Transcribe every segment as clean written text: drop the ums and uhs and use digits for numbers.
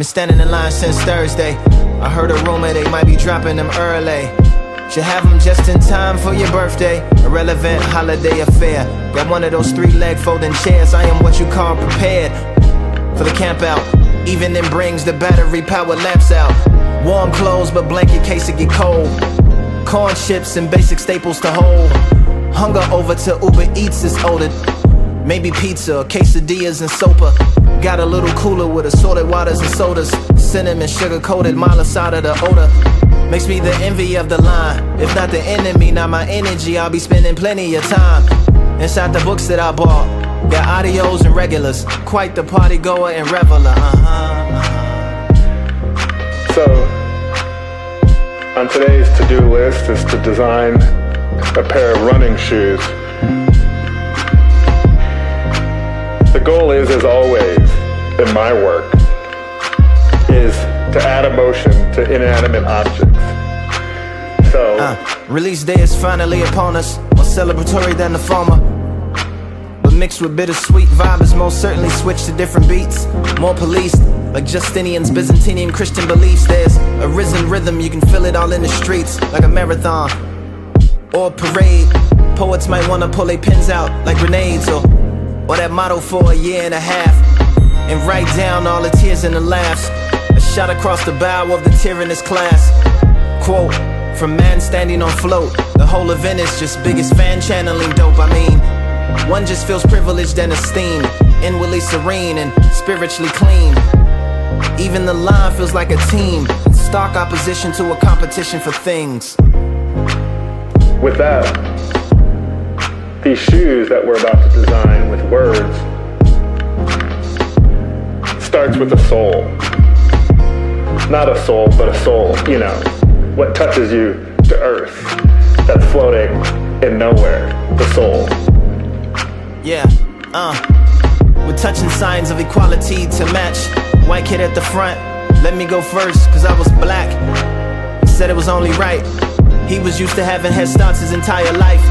Been standing in line since Thursday. I heard a rumor they might be dropping them early. Should have them just in time for your birthday. Irrelevant holiday affair. Got one of those 3-leg folding chairs. I am what you call prepared for the camp out. Evening brings the battery power lamps out. Warm clothes but blanket case it get cold. Corn chips and basic staples to hold. Hunger over to Uber Eats is ordered. Maybe pizza or quesadillas and sopa. Got a little cooler with assorted waters and sodas. Cinnamon sugar coated mile aside of the odor. Makes me the envy of the line. If not the enemy, not my energy. I'll be spending plenty of time inside the books that I bought. Got audios and regulars. Quite the party goer and reveler. So, on today's to-do list is to design a pair of running shoes. The goal is, as always, in my work, is to add emotion to inanimate objects. So, release day is finally upon us. More celebratory than the former, but mixed with bittersweet vibe is most certainly switched to different beats. More policed, like Justinian's Byzantinian Christian beliefs. There's a risen rhythm, you can feel it all in the streets, like a marathon or a parade. Poets might wanna pull their pens out like grenades, or that motto for a year and a half, and write down all the tears and the laughs. A shot across the bow of the tyrannous class. Quote from man standing on float. The whole event is just biggest fan channeling dope. I mean, one just feels privileged and esteemed, inwardly serene and spiritually clean. Even the line feels like a team, in stark opposition to a competition for things. with that, these shoes that we're about to design with words starts with a soul. Not a soul, but a soul, you know, what touches you to earth, that's floating in nowhere, the soul. Yeah, we're touching signs of equality to match. White kid at the front, let me go first, cause I was black. Said it was only right. He was used to having head starts his entire life.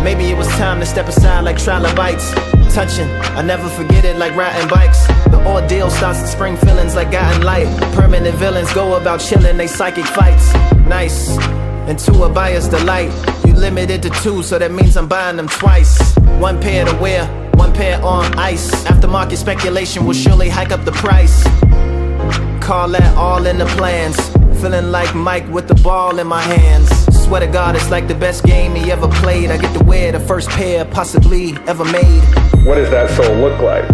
Maybe it was time to step aside like trilobites. Touching, I never forget it like riding bikes. The ordeal starts to spring feelings like gotten light. Permanent villains go about chilling they psychic fights. Nice, and to a buyer's delight. You limit it to 2, so that means I'm buying them twice. 1 pair to wear, 1 pair on ice. Aftermarket speculation will surely hike up the price. Call that all in the plans. Feeling like Mike with the ball in my hands. Swear to God, it's like the best game he ever played. I get to wear the first pair possibly ever made. What does that soul look like?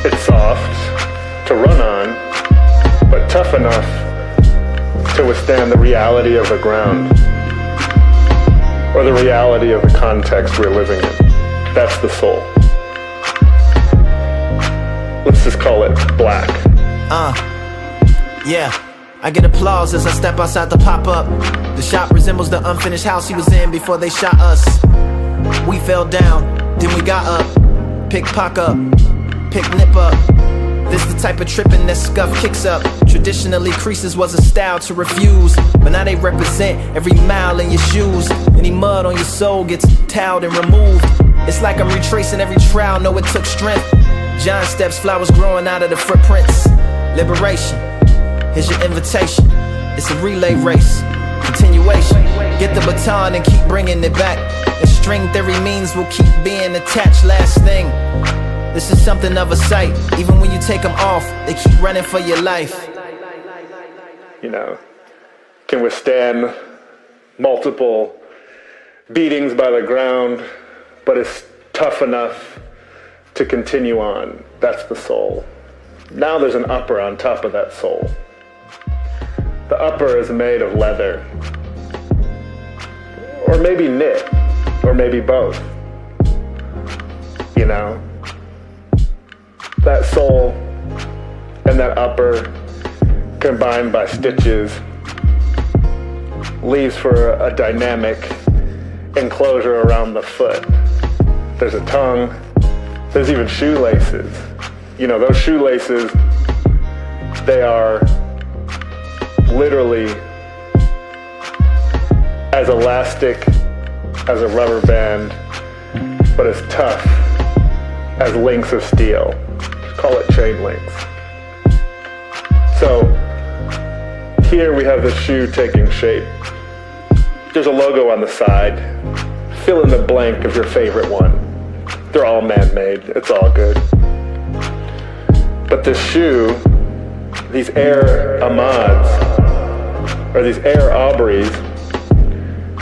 It's soft to run on, but tough enough to withstand the reality of the ground, or the reality of the context we're living in. That's the soul. Let's just call it black. Yeah, I get applause as I step outside the pop-up. The shop resembles the unfinished house he was in before they shot us. We fell down, then we got up. Pick pock up, pick nip up. This the type of tripping that scuff kicks up. Traditionally creases was a style to refuse, but now they represent every mile in your shoes. Any mud on your soul gets toweled and removed. It's like I'm retracing every trial, know it took strength. Giant steps, flowers growing out of the footprints. Liberation, here's your invitation. It's a relay race, continuation. Get the baton and keep bringing it back. And string theory means we'll keep being attached. Last thing, this is something of a sight. Even when you take them off, they keep running for your life. You know, can withstand multiple beatings by the ground, but it's tough enough to continue on. That's the soul. Now there's an upper on top of that soul. The upper is made of leather, or maybe knit, or maybe both. You know, that soul and that upper combined by stitches leaves for a dynamic enclosure around the foot. There's a tongue, there's even shoelaces. You know, those shoelaces, they are literally as elastic as a rubber band, but as tough as links of steel. Just call it chain links. So here we have the shoe taking shape. There's a logo on the side. Fill in the blank of your favorite one. They're all man-made. It's all good. But this shoe, these Air Ahmads, or these Air Aubreys,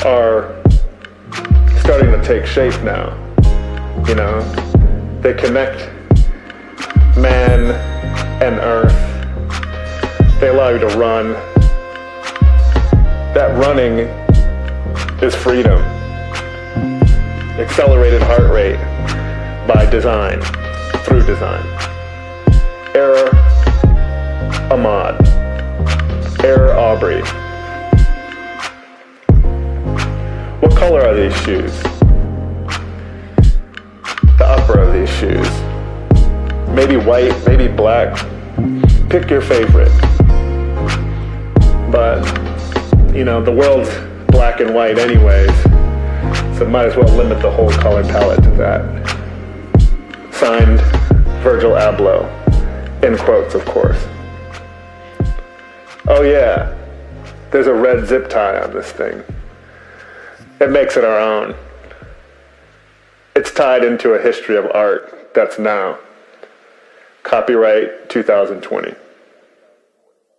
are starting to take shape now. You know, they connect man and earth. They allow you to run. That running is freedom. Accelerated heart rate by design, through design. Air Ahmad, Air Aubrey. What color are these shoes? The upper of these shoes. Maybe white, maybe black. Pick your favorite. But, you know, the world's black and white anyways, so might as well limit the whole color palette to that. Signed, Virgil Abloh. In quotes, of course. Oh yeah, there's a red zip tie on this thing. It makes it our own. It's tied into a history of art that's now. Copyright 2020.